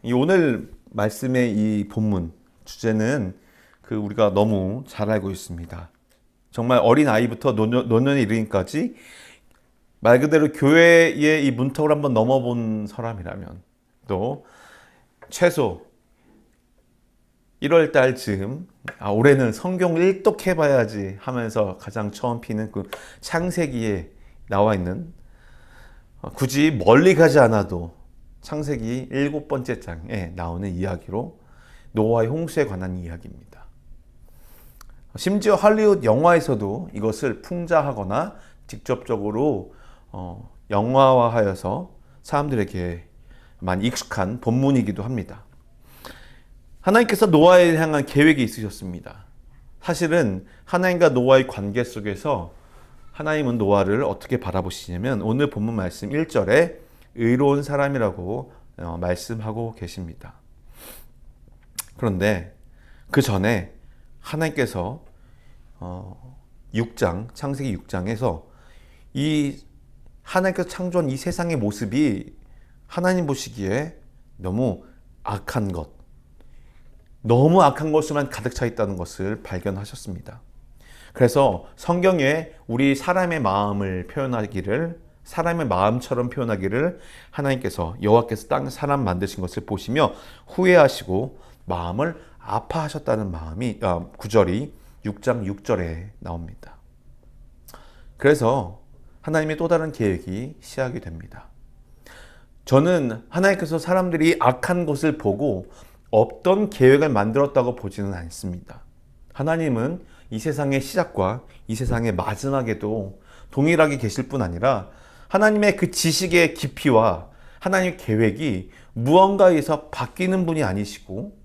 이 오늘 말씀의 이 본문 주제는 우리가 너무 잘 알고 있습니다. 정말 어린 아이부터 노년에 이르기까지 말 그대로 교회의 이 문턱을 한번 넘어본 사람이라면 또 최소 1월 달쯤 올해는 성경을 일독해봐야지 하면서 가장 처음 피는 그 창세기에 나와 있는 굳이 멀리 가지 않아도 창세기 7번째 장에 나오는 이야기로 노아의 홍수에 관한 이야기입니다. 심지어 할리우드 영화에서도 이것을 풍자하거나 직접적으로 영화화하여서 사람들에게 많이 익숙한 본문이기도 합니다. 하나님께서 노아에 향한 계획이 있으셨습니다. 사실은 하나님과 노아의 관계 속에서 하나님은 노아를 어떻게 바라보시냐면 오늘 본문 말씀 1절에 의로운 사람이라고 말씀하고 계십니다. 그런데 그 전에 하나님께서 6장, 창세기 6장에서 이 하나님께서 창조한 이 세상의 모습이 하나님 보시기에 너무 악한 것, 너무 악한 것으로만 가득 차 있다는 것을 발견하셨습니다. 그래서 성경에 우리 사람의 마음을 표현하기를, 사람의 마음처럼 표현하기를 하나님께서 여호와께서 땅 사람 만드신 것을 보시며 후회하시고 마음을 아파하셨다는 구절이 6장 6절에 나옵니다. 그래서 하나님의 또 다른 계획이 시작이 됩니다. 저는 하나님께서 사람들이 악한 것을 보고 없던 계획을 만들었다고 보지는 않습니다. 하나님은 이 세상의 시작과 이 세상의 마지막에도 동일하게 계실 뿐 아니라 하나님의 그 지식의 깊이와 하나님의 계획이 무언가에서 바뀌는 분이 아니시고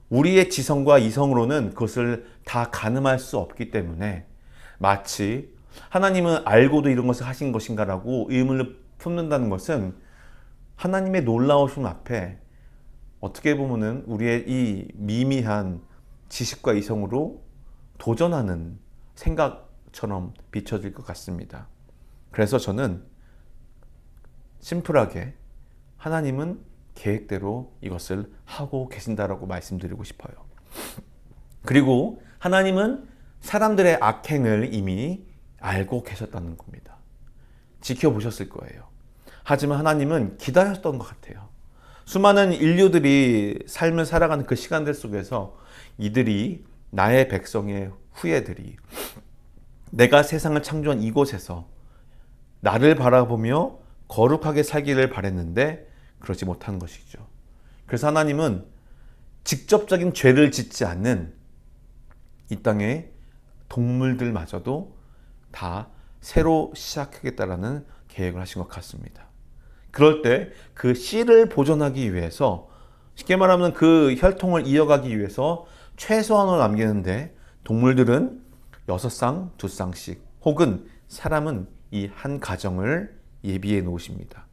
우리의 지성과 이성으로는 그것을 다 가늠할 수 없기 때문에 마치 하나님은 알고도 이런 것을 하신 것인가라고 의문을 품는다는 것은 하나님의 놀라우심 앞에 어떻게 보면은 우리의 이 미미한 지식과 이성으로 도전하는 생각처럼 비춰질 것 같습니다. 그래서 저는 심플하게 하나님은 계획대로 이것을 하고 계신다라고 말씀드리고 싶어요. 그리고 하나님은 사람들의 악행을 이미 알고 계셨다는 겁니다. 지켜보셨을 거예요. 하지만 하나님은 기다렸던 것 같아요. 수많은 인류들이 삶을 살아가는 그 시간들 속에서 이들이 나의 백성의 후예들이 내가 세상을 창조한 이곳에서 나를 바라보며 거룩하게 살기를 바랬는데 그러지 못한 것이죠. 그래서 하나님은 직접적인 죄를 짓지 않는 이 땅의 동물들마저도 다 새로 시작하겠다라는 계획을 하신 것 같습니다. 그럴 때 그 씨를 보존하기 위해서 쉽게 말하면 그 혈통을 이어가기 위해서 최소한으로 남기는데 동물들은 6쌍, 2쌍씩 혹은 사람은 이 한 가정을 예비해 놓으십니다.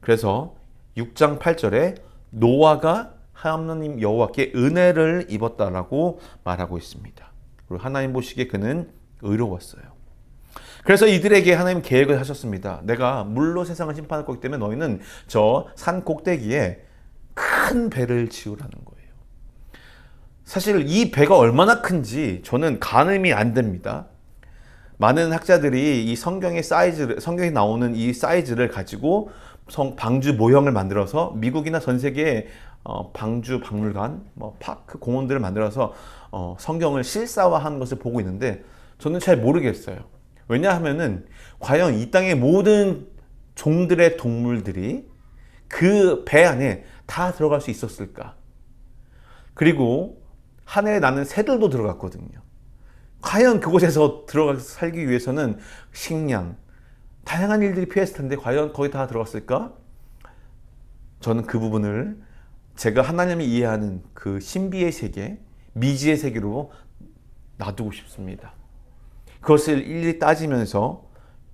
그래서 6장 8절에 노아가 하나님 여호와께 은혜를 입었다라고 말하고 있습니다. 그리고 하나님 보시기에 그는 의로웠어요. 그래서 이들에게 하나님 계획을 하셨습니다. 내가 물로 세상을 심판할 거기 때문에 너희는 저 산 꼭대기에 큰 배를 지으라는 거예요. 사실 이 배가 얼마나 큰지 저는 가늠이 안 됩니다. 많은 학자들이 이 성경에 나오는 이 사이즈를 가지고 방주 모형을 만들어서 미국이나 전 세계에 방주 박물관, 파크, 공원들을 만들어서 성경을 실사화한 것을 보고 있는데 저는 잘 모르겠어요. 왜냐하면은 과연 이 땅의 모든 종들의 동물들이 그 배 안에 다 들어갈 수 있었을까? 그리고 하늘에 나는 새들도 들어갔거든요. 과연 그곳에서 들어가서 살기 위해서는 식량, 다양한 일들이 필요했을 텐데 과연 거기 다 들어갔을까? 저는 그 부분을 제가 하나님이 이해하는 그 신비의 세계, 미지의 세계로 놔두고 싶습니다. 그것을 일일이 따지면서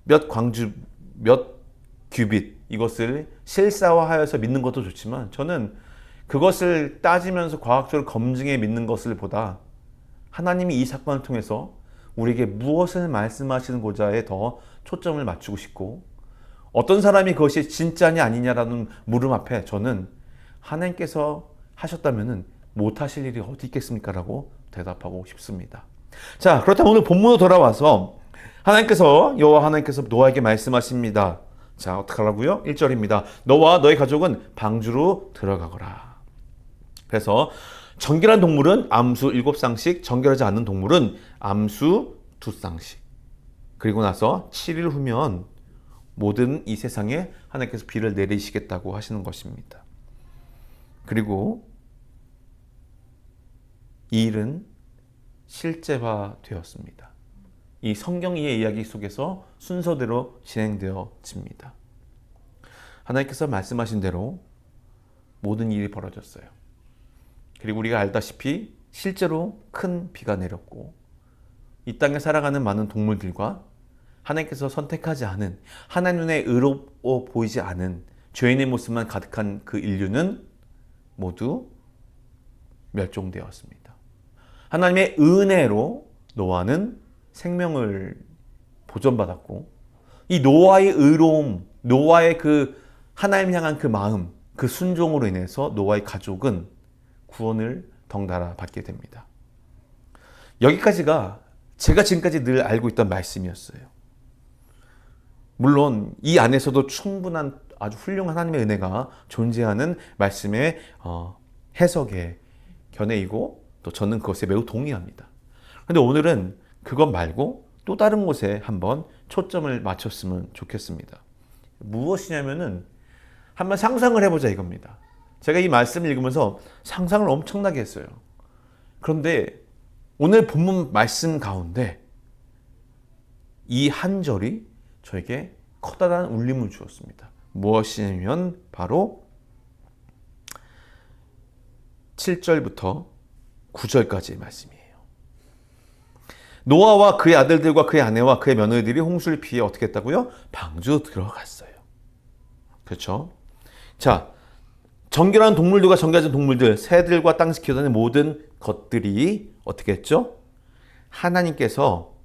몇 광주, 몇 규빗 이것을 실사화하여서 믿는 것도 좋지만 저는 그것을 따지면서 과학적으로 검증해 믿는 것을 보다 하나님이 이 사건을 통해서 우리에게 무엇을 말씀하시는고자에 더 초점을 맞추고 싶고 어떤 사람이 그것이 진짜냐 아니냐라는 물음 앞에 저는 하나님께서 하셨다면 못하실 일이 어디 있겠습니까? 라고 대답하고 싶습니다. 자, 그렇다면 오늘 본문으로 돌아와서 여호와 하나님께서 노아에게 말씀하십니다. 자, 어떻게 하라고요? 1절입니다. 너와 너의 가족은 방주로 들어가거라. 그래서 정결한 동물은 암수 7쌍씩, 정결하지 않은 동물은 암수 2쌍씩. 그리고 나서 7일 후면 모든 이 세상에 하나님께서 비를 내리시겠다고 하시는 것입니다. 그리고 이 일은 실제화되었습니다. 이 성경의 이야기 속에서 순서대로 진행되어집니다. 하나님께서 말씀하신 대로 모든 일이 벌어졌어요. 그리고 우리가 알다시피 실제로 큰 비가 내렸고 이 땅에 살아가는 많은 동물들과 하나님께서 선택하지 않은, 하나님 눈에 의로워 보이지 않은 죄인의 모습만 가득한 그 인류는 모두 멸종되었습니다. 하나님의 은혜로 노아는 생명을 보존받았고, 이 노아의 의로움, 노아의 그 하나님 향한 그 마음, 그 순종으로 인해서 노아의 가족은 구원을 덩달아 받게 됩니다. 여기까지가 제가 지금까지 늘 알고 있던 말씀이었어요. 물론 이 안에서도 충분한 아주 훌륭한 하나님의 은혜가 존재하는 말씀의 해석의 견해이고, 또 저는 그것에 매우 동의합니다. 그런데 오늘은 그것 말고 또 다른 곳에 한번 초점을 맞췄으면 좋겠습니다. 무엇이냐면은 한번 상상을 해보자 이겁니다. 제가 이 말씀을 읽으면서 상상을 엄청나게 했어요. 그런데 오늘 본문 말씀 가운데 이 한 절이 저에게 커다란 울림을 주었습니다. 무엇이냐면 바로 7절부터 9절까지의 말씀이에요. 노아와 그의 아들들과 그의 아내와 그의 며느리들이 홍수를 피해 어떻게 했다고요? 방주 들어갔어요. 그렇죠? 자, 정결한 동물들과 정결하지 동물들, 새들과 땅에서 기어다니는 모든 것들이 어떻게 했죠? 하나님께서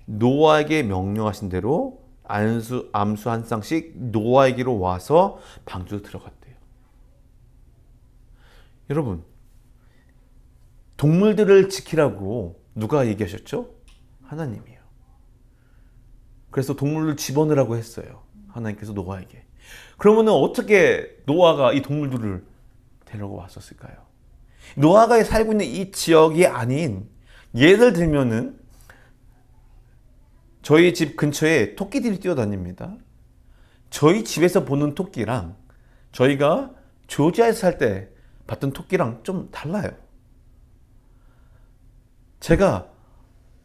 노아에게 명령하신 대로 암수 한 쌍씩 노아에게로 와서 방주로 들어갔대요. 여러분, 동물들을 지키라고 누가 얘기하셨죠? 하나님이요. 그래서 동물을 집어넣으라고 했어요. 하나님께서 노아에게. 그러면 어떻게 노아가 이 동물들을 데리고 왔었을까요? 노아가 살고 있는 이 지역이 아닌, 예를 들면은 저희 집 근처에 토끼들이 뛰어다닙니다. 저희 집에서 보는 토끼랑 저희가 조지아에서 살 때 봤던 토끼랑 좀 달라요. 제가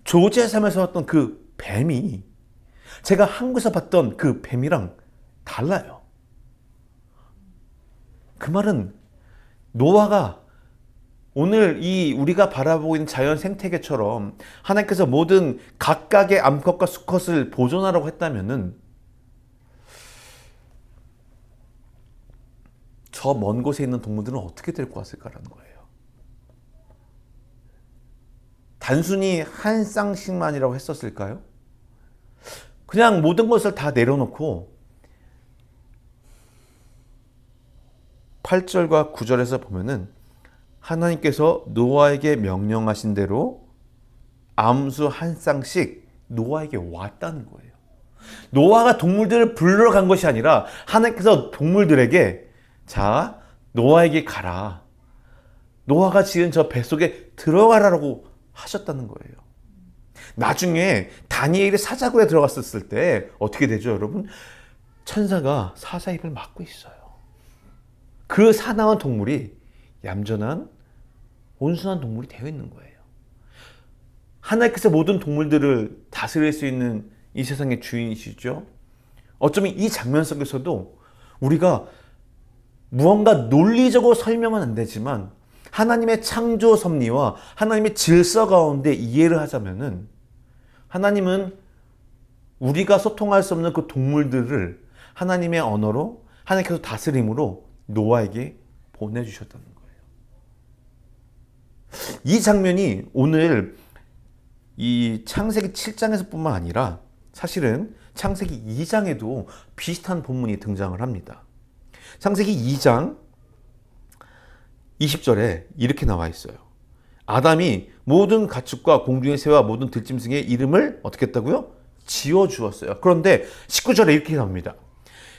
조지아에 살면서 봤던 그 뱀이 제가 한국에서 봤던 그 뱀이랑 달라요. 그 말은 노아가 오늘 이 우리가 바라보고 있는 자연 생태계처럼 하나님께서 모든 각각의 암컷과 수컷을 보존하라고 했다면은 저 먼 곳에 있는 동물들은 어떻게 데리고 왔을까라는 거예요. 단순히 한 쌍씩만이라고 했었을까요? 그냥 모든 것을 다 내려놓고 8절과 9절에서 보면은 하나님께서 노아에게 명령하신 대로 암수 한 쌍씩 노아에게 왔다는 거예요. 노아가 동물들을 불러 간 것이 아니라 하나님께서 동물들에게 자, 노아에게 가라. 노아가 지은 저 뱃속에 들어가라고 하셨다는 거예요. 나중에 다니엘이 사자굴에 들어갔었을 때 어떻게 되죠, 여러분? 천사가 사자 입을 막고 있어요. 그 사나운 동물이 얌전한 온순한 동물이 되어 있는 거예요. 하나님께서 모든 동물들을 다스릴 수 있는 이 세상의 주인이시죠. 어쩌면 이 장면 속에서도 우리가 무언가 논리적으로 설명은 안 되지만 하나님의 창조 섭리와 하나님의 질서 가운데 이해를 하자면은 하나님은 우리가 소통할 수 없는 그 동물들을 하나님의 언어로, 하나님께서 다스림으로 노아에게 보내주셨다는 거예요. 이 장면이 오늘 이 창세기 7장에서 뿐만 아니라 사실은 창세기 2장에도 비슷한 본문이 등장을 합니다. 창세기 2장 20절에 이렇게 나와 있어요. 아담이 모든 가축과 공중의 새와 모든 들짐승의 이름을 어떻게 했다고요? 지어 주었어요. 그런데 19절에 이렇게 나옵니다.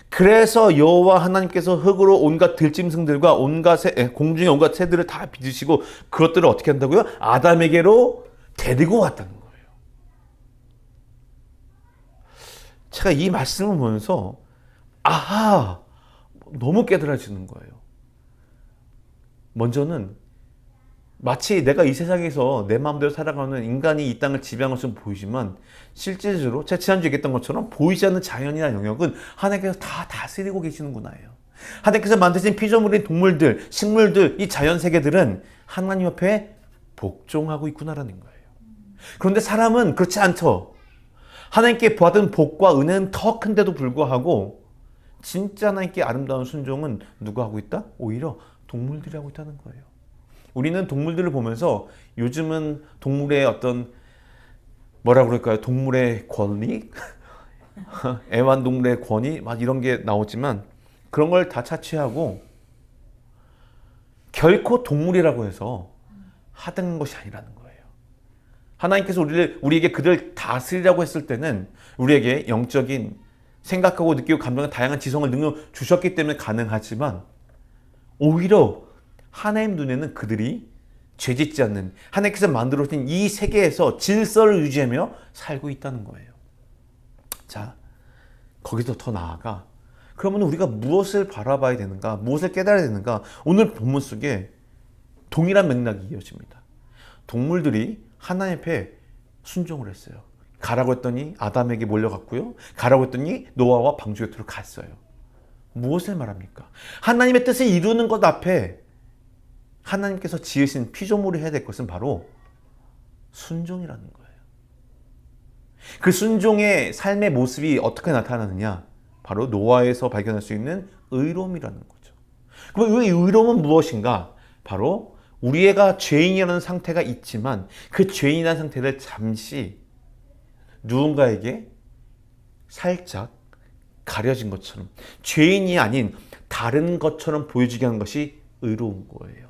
그래서 여호와 하나님께서 흙으로 온갖 들짐승들과 온갖 공중의 온갖 새들을 다 빚으시고 그것들을 어떻게 한다고요? 아담에게로 데리고 왔다는 거예요. 제가 이 말씀을 보면서 아하, 너무 깨달아지는 거예요. 먼저는 마치 내가 이 세상에서 내 마음대로 살아가는 인간이 이 땅을 지배하는 것처럼 보이지만 실제로 제가 지난주에 얘기했던 것처럼 보이지 않는 자연이나 영역은 하나님께서 다 다스리고 계시는구나예요. 하나님께서 만드신 피조물인 동물들, 식물들, 이 자연 세계들은 하나님 옆에 복종하고 있구나라는 거예요. 그런데 사람은 그렇지 않죠. 하나님께 받은 복과 은혜는 더 큰데도 불구하고 진짜 하나님께 아름다운 순종은 누가 하고 있다? 오히려 동물들이 하고 있다는 거예요. 우리는 동물들을 보면서 요즘은 동물의 어떤 뭐라 그럴까요? 동물의 권리? 애완동물의 권위? 막 이런 게 나오지만 그런 걸 다 차치하고 결코 동물이라고 해서 하등한 것이 아니라는 거예요. 하나님께서 우리에게 그들 다스리라고 했을 때는 우리에게 영적인 생각하고 느끼고 감정의 다양한 지성을 능력 주셨기 때문에 가능하지만 오히려 하나님 눈에는 그들이 죄짓지 않는 하나님께서 만들어주신 이 세계에서 질서를 유지하며 살고 있다는 거예요. 자, 거기서 더 나아가 그러면 우리가 무엇을 바라봐야 되는가, 무엇을 깨달아야 되는가? 오늘 본문 속에 동일한 맥락이 이어집니다. 동물들이 하나님 앞에 순종을 했어요. 가라고 했더니 아담에게 몰려갔고요. 가라고 했더니 노아와 방주 곁으로 갔어요. 무엇을 말합니까? 하나님의 뜻을 이루는 것 앞에 하나님께서 지으신 피조물이 해야 될 것은 바로 순종이라는 거예요. 그 순종의 삶의 모습이 어떻게 나타나느냐? 바로 노아에서 발견할 수 있는 의로움이라는 거죠. 그럼 이 의로움은 무엇인가? 바로 우리가 죄인이라는 상태가 있지만 그 죄인이라는 상태를 잠시 누군가에게 살짝 가려진 것처럼 죄인이 아닌 다른 것처럼 보여지게 하는 것이 의로운 거예요.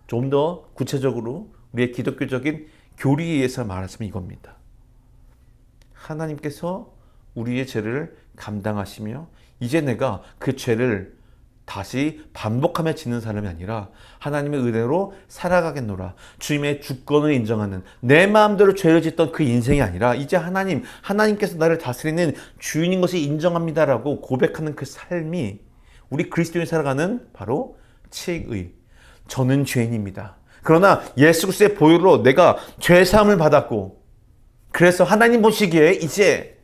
좀 더 구체적으로 우리의 기독교적인 교리에 의해서 말하자면 이겁니다. 하나님께서 우리의 죄를 감당하시며 이제 내가 그 죄를 다시 반복하며 짓는 사람이 아니라 하나님의 은혜로 살아가겠노라. 주님의 주권을 인정하는 내 마음대로 죄를 짓던 그 인생이 아니라 이제 하나님께서 나를 다스리는 주인인 것을 인정합니다라고 고백하는 그 삶이 우리 그리스도인이 살아가는 바로 칭의. 저는 죄인입니다. 그러나 예수 그리스도의 보혈로 내가 죄 사함을 받았고 그래서 하나님 보시기에 이제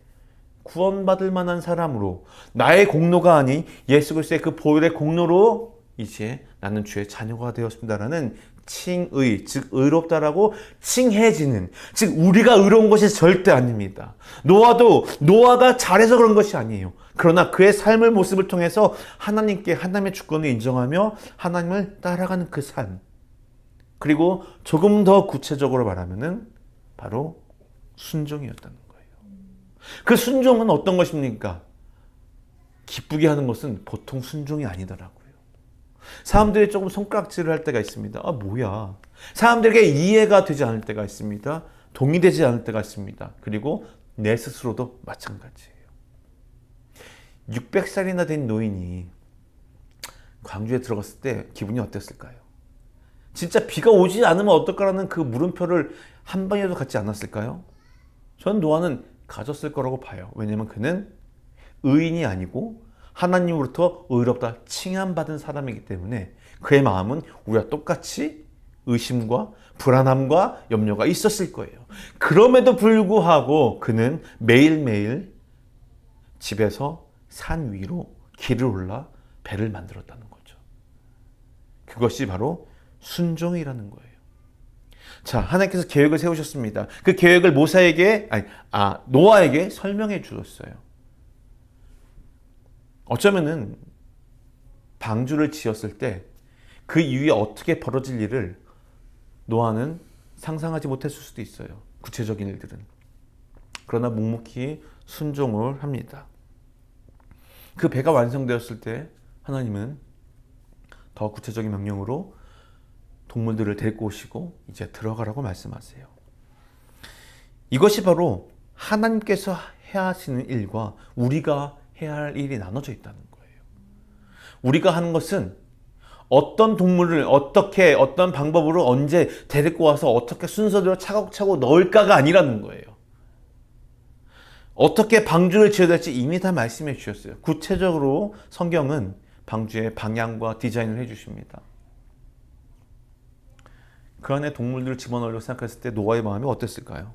구원받을 만한 사람으로 나의 공로가 아닌 예수 그리스도의 그 보혈의 공로로 이제 나는 주의 자녀가 되었습니다라는 칭의, 즉 의롭다라고 칭해지는, 즉 우리가 의로운 것이 절대 아닙니다. 노아가 잘해서 그런 것이 아니에요. 그러나 그의 삶의 모습을 통해서 하나님의 주권을 인정하며 하나님을 따라가는 그 삶. 그리고 조금 더 구체적으로 말하면은 바로 순종이었다는 거예요. 그 순종은 어떤 것입니까? 기쁘게 하는 것은 보통 순종이 아니더라고요. 사람들이 조금 손가락질을 할 때가 있습니다. 아, 뭐야. 사람들에게 이해가 되지 않을 때가 있습니다. 동의되지 않을 때가 있습니다. 그리고 내 스스로도 마찬가지예요. 600살이나 된 노인이 광주에 들어갔을 때 기분이 어땠을까요? 진짜 비가 오지 않으면 어떨까라는 그 물음표를 한 방이라도 갖지 않았을까요? 전 노아는 가졌을 거라고 봐요. 왜냐하면 그는 의인이 아니고 하나님으로부터 의롭다 칭함받은 사람이기 때문에 그의 마음은 우리와 똑같이 의심과 불안함과 염려가 있었을 거예요. 그럼에도 불구하고 그는 매일매일 집에서 산 위로 길을 올라 배를 만들었다는 거죠. 그것이 바로 순종이라는 거예요. 자, 하나님께서 계획을 세우셨습니다. 그 계획을 노아에게 설명해 주었어요. 어쩌면은 방주를 지었을 때 그 이후에 어떻게 벌어질 일을 노아는 상상하지 못했을 수도 있어요. 구체적인 일들은. 그러나 묵묵히 순종을 합니다. 그 배가 완성되었을 때 하나님은 더 구체적인 명령으로 동물들을 데리고 오시고 이제 들어가라고 말씀하세요. 이것이 바로 하나님께서 해야 하시는 일과 우리가 해야 할 일이 나눠져 있다는 거예요. 우리가 하는 것은 어떤 동물을 어떻게 어떤 방법으로 언제 데리고 와서 어떻게 순서대로 차곡차곡 넣을까가 아니라는 거예요. 어떻게 방주를 지어야 될지 이미 다 말씀해 주셨어요. 구체적으로 성경은 방주의 방향과 디자인을 해 주십니다. 그 안에 동물들을 집어넣으려고 생각했을 때 노아의 마음이 어땠을까요?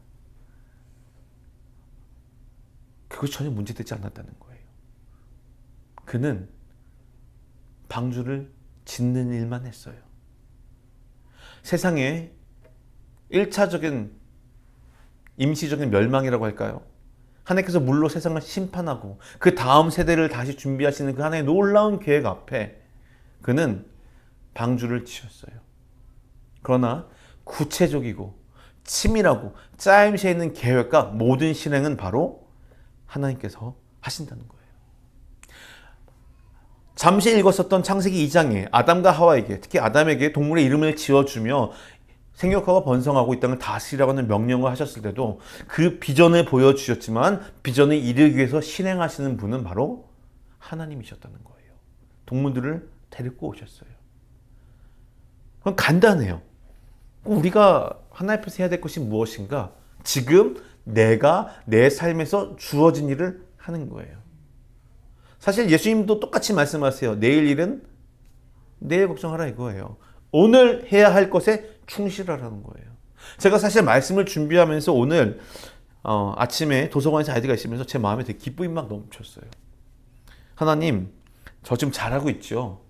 그것이 전혀 문제되지 않았다는 거예요. 그는 방주를 짓는 일만 했어요. 세상에 1차적인 임시적인 멸망이라고 할까요? 하나님께서 물로 세상을 심판하고 그 다음 세대를 다시 준비하시는 그 하나의 놀라운 계획 앞에 그는 방주를 지었어요. 그러나 구체적이고 치밀하고 짜임새 있는 계획과 모든 실행은 바로 하나님께서 하신다는 거예요. 잠시 읽었었던 창세기 2장에 아담과 하와에게, 특히 아담에게 동물의 이름을 지어주며 생육하고 번성하고 이 땅을 다스리라고 하는 명령을 하셨을 때도 그 비전을 보여주셨지만 비전을 이루기 위해서 실행하시는 분은 바로 하나님이셨다는 거예요. 동물들을 데리고 오셨어요. 그건 간단해요. 우리가 하나님 앞에서 해야 될 것이 무엇인가? 지금 내가 내 삶에서 주어진 일을 하는 거예요. 사실 예수님도 똑같이 말씀하세요. 내일 일은 내일 걱정하라 이거예요. 오늘 해야 할 것에 충실하라는 거예요. 제가 사실 말씀을 준비하면서 오늘 아침에 도서관에서 아이들과 있으면서 제 마음에 되게 기쁨이 막 넘쳤어요. 하나님, 저 지금 잘하고 있죠.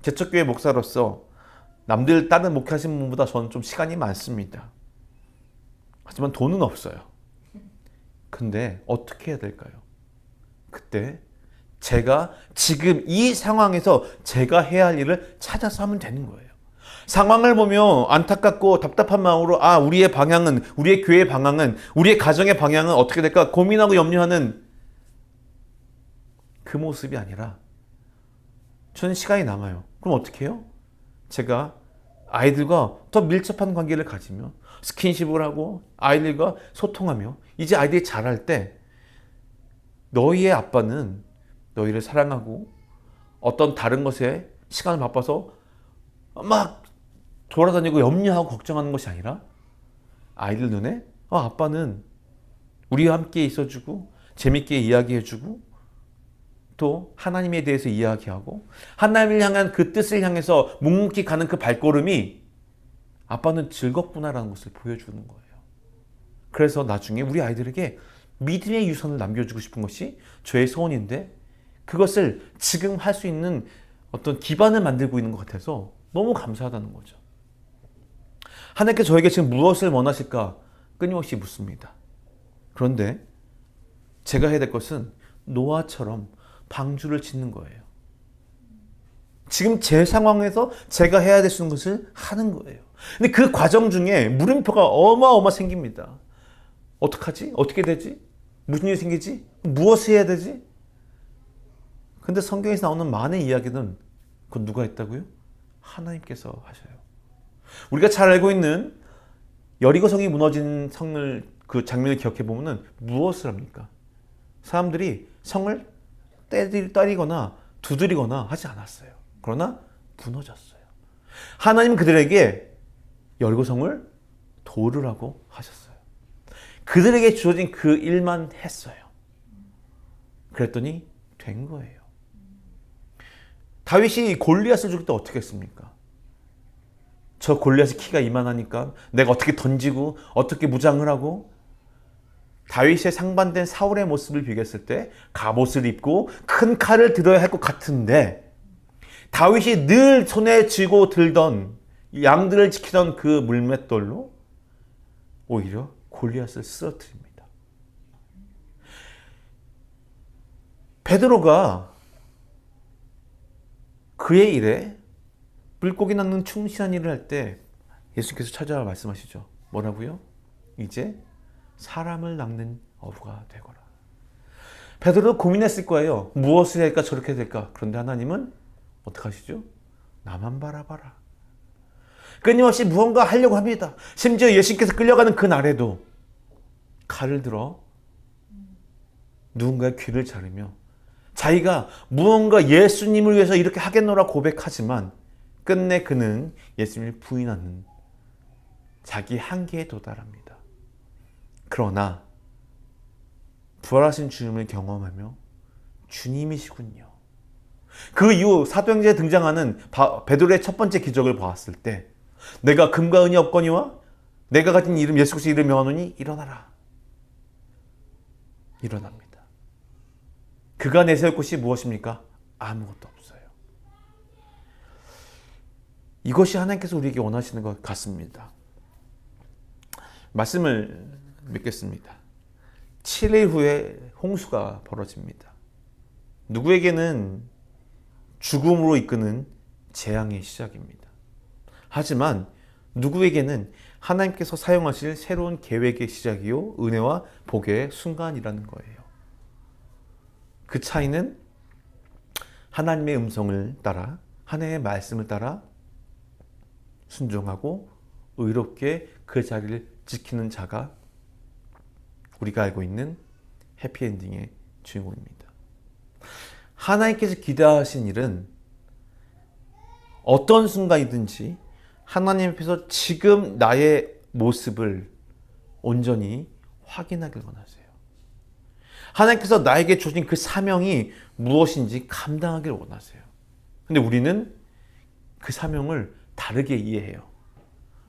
개척교회 목사로서 남들 다른 목회하시는 분보다 저는 좀 시간이 많습니다. 하지만 돈은 없어요. 근데 어떻게 해야 될까요? 그때 제가 지금 이 상황에서 제가 해야 할 일을 찾아서 하면 되는 거예요. 상황을 보며 안타깝고 답답한 마음으로 우리의 방향은, 우리의 교회의 방향은, 우리의 가정의 방향은 어떻게 될까 고민하고 염려하는 그 모습이 아니라 저는 시간이 남아요. 그럼 어떻게 해요? 제가 아이들과 더 밀접한 관계를 가지며 스킨십을 하고 아이들과 소통하며 이제 아이들이 자랄 때 너희의 아빠는 너희를 사랑하고 어떤 다른 것에 시간을 바빠서 막 돌아다니고 염려하고 걱정하는 것이 아니라 아이들 눈에 아빠는 우리와 함께 있어주고 재밌게 이야기해주고 또 하나님에 대해서 이야기하고 하나님을 향한 그 뜻을 향해서 묵묵히 가는 그 발걸음이 아빠는 즐겁구나라는 것을 보여주는 거예요. 그래서 나중에 우리 아이들에게 믿음의 유산을 남겨주고 싶은 것이 저의 소원인데 그것을 지금 할 수 있는 어떤 기반을 만들고 있는 것 같아서 너무 감사하다는 거죠. 하나님께 저에게 지금 무엇을 원하실까 끊임없이 묻습니다. 그런데 제가 해야 될 것은 노아처럼 방주를 짓는 거예요. 지금 제 상황에서 제가 해야 될 수 있는 것을 하는 거예요. 근데 그 과정 중에 물음표가 어마어마 생깁니다. 어떡하지? 어떻게 되지? 무슨 일이 생기지? 무엇을 해야 되지? 근데 성경에서 나오는 많은 이야기는 그건 누가 했다고요? 하나님께서 하셔요. 우리가 잘 알고 있는 여리고성이 무너진 성을 그 장면을 기억해 보면은 무엇을 합니까? 사람들이 성을 때리거나 두드리거나 하지 않았어요. 그러나 무너졌어요. 하나님 그들에게 여리고성을 도르라고 하셨어요. 그들에게 주어진 그 일만 했어요. 그랬더니 된 거예요. 다윗이 골리앗을 죽일 때 어떻게 했습니까? 저 골리앗의 키가 이만하니까 내가 어떻게 던지고 어떻게 무장을 하고 다윗의 상반된 사울의 모습을 비교했을 때 갑옷을 입고 큰 칼을 들어야 할 것 같은데 다윗이 늘 손에 쥐고 들던 양들을 지키던 그 물맷돌로 오히려 골리앗을 쓰러뜨립니다. 베드로가 그의 일에 물고기 낚는 충실한 일을 할 때 예수께서 찾아와 말씀하시죠. 뭐라고요? 이제 사람을 낚는 어부가 되거라. 베드로도 고민했을 거예요. 무엇을 해야 할까 저렇게 될까. 그런데 하나님은 어떻게 하시죠? 나만 바라봐라. 끊임없이 무언가 하려고 합니다. 심지어 예수님께서 끌려가는 그 날에도 칼을 들어 누군가의 귀를 자르며 자기가 무언가 예수님을 위해서 이렇게 하겠노라 고백하지만 끝내 그는 예수님을 부인하는 자기 한계에 도달합니다. 그러나 부활하신 주님을 경험하며 주님이시군요. 그 이후 사도행전에 등장하는 베드로의 첫 번째 기적을 보았을 때 내가 금과 은이 없거니와 내가 가진 이름 예수 그리스도의 이름 명하노니 일어나라. 일어납니다. 그가 내세울 곳이 무엇입니까? 아무것도 없어요. 이것이 하나님께서 우리에게 원하시는 것 같습니다. 말씀을 맺겠습니다. 7일 후에 홍수가 벌어집니다. 누구에게는 죽음으로 이끄는 재앙의 시작입니다. 하지만 누구에게는 하나님께서 사용하실 새로운 계획의 시작이요 은혜와 복의 순간이라는 거예요. 그 차이는 하나님의 음성을 따라 하나님의 말씀을 따라 순종하고 의롭게 그 자리를 지키는 자가 우리가 알고 있는 해피엔딩의 주인공입니다. 하나님께서 기대하신 일은 어떤 순간이든지 하나님 앞에서 지금 나의 모습을 온전히 확인하길 원하세요. 하나님께서 나에게 주신 그 사명이 무엇인지 감당하길 원하세요. 근데 우리는 그 사명을 다르게 이해해요.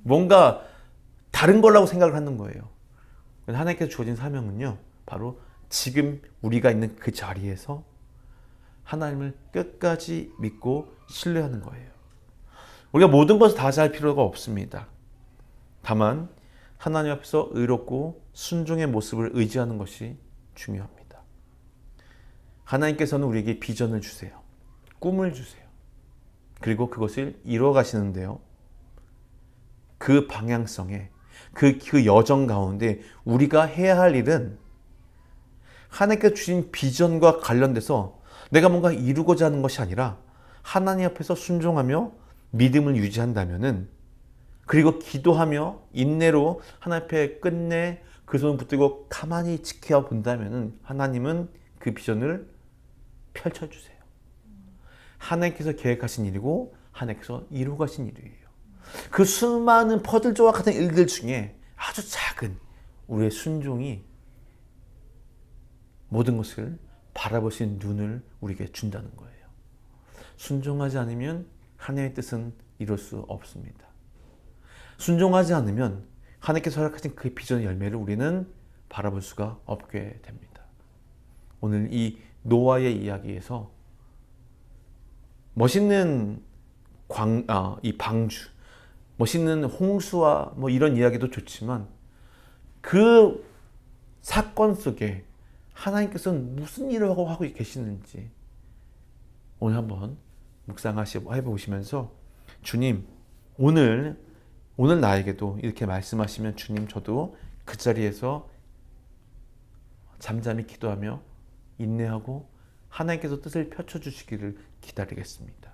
뭔가 다른 거라고 생각을 하는 거예요. 하나님께서 주어진 사명은요, 바로 지금 우리가 있는 그 자리에서 하나님을 끝까지 믿고 신뢰하는 거예요. 우리가 모든 것을 다 잘 필요가 없습니다. 다만 하나님 앞에서 의롭고 순종의 모습을 의지하는 것이 중요합니다. 하나님께서는 우리에게 비전을 주세요. 꿈을 주세요. 그리고 그것을 이루어 가시는데요. 그 방향성에 그 여정 가운데 우리가 해야 할 일은 하나님께서 주신 비전과 관련돼서 내가 뭔가 이루고자 하는 것이 아니라 하나님 앞에서 순종하며 믿음을 유지한다면은, 그리고 기도하며 인내로 하나님 앞에 끝내 그 손을 붙들고 가만히 지켜본다면은 하나님은 그 비전을 펼쳐주세요. 하나님께서 계획하신 일이고 하나님께서 이루어 가신 일이에요. 그 수많은 퍼즐조와 같은 일들 중에 아주 작은 우리의 순종이 모든 것을 바라볼 수 있는 눈을 우리에게 준다는 거예요. 순종하지 않으면 하나님의 뜻은 이룰 수 없습니다. 순종하지 않으면 하나님께서 허락하신 그 비전의 열매를 우리는 바라볼 수가 없게 됩니다. 오늘 이 노아의 이야기에서 멋있는 이 방주, 멋있는 홍수와 이런 이야기도 좋지만 그 사건 속에 하나님께서는 무슨 일을 하고 계시는지 오늘 한번 묵상하시고 해보시면서, 주님, 오늘 나에게도 이렇게 말씀하시면 주님, 저도 그 자리에서 잠잠히 기도하며 인내하고 하나님께서 뜻을 펼쳐주시기를 기다리겠습니다.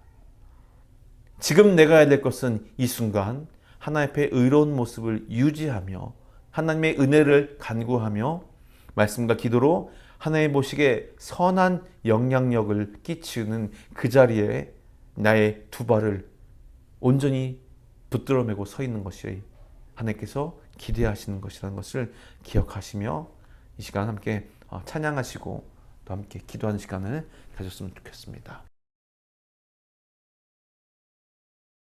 지금 내가 해야 될 것은 이 순간 하나님 앞에 의로운 모습을 유지하며 하나님의 은혜를 간구하며 말씀과 기도로 하나님 보시기에 선한 영향력을 끼치는 그 자리에 나의 두 발을 온전히 붙들어 매고 서 있는 것이 하나님께서 기대하시는 것이라는 것을 기억하시며 이 시간 함께 찬양하시고 또 함께 기도하는 시간을 가졌으면 좋겠습니다.